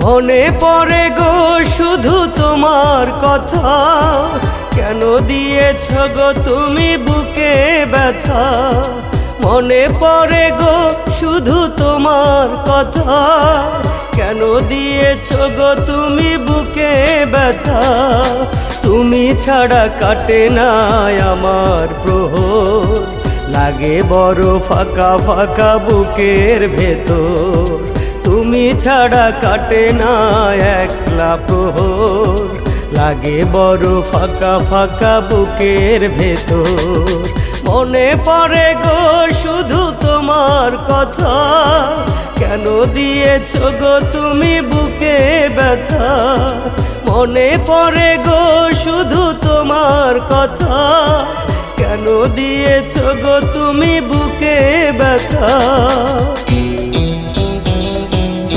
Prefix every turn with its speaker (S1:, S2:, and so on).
S1: মনে পড়ে গো শুধু তোমার কথা, কেন দিয়েছ গো তুমি বুকে ব্যথা। মনে পড়ে গো শুধু তোমার কথা, কেন দিয়েছ গো তুমি বুকে ব্যথা। তুমি ছাড়া কাটে না আমার প্রহর, লাগে বড় ফাঁকা ফাঁকা বুকের ভেতর। তুমি ছাড়া কাটে না একলা প্রহর, লাগে বড় ফাঁকা ফাঁকা বুকের ভেতর। মনে পড়ে গো শুধু তোমার কথা, কেন দিয়েছ গো তুমি বুকে ব্যথা। মনে পড়ে গো শুধু তোমার কথা, কেন দিয়েছ গো তুমি বুকে ব্যথা।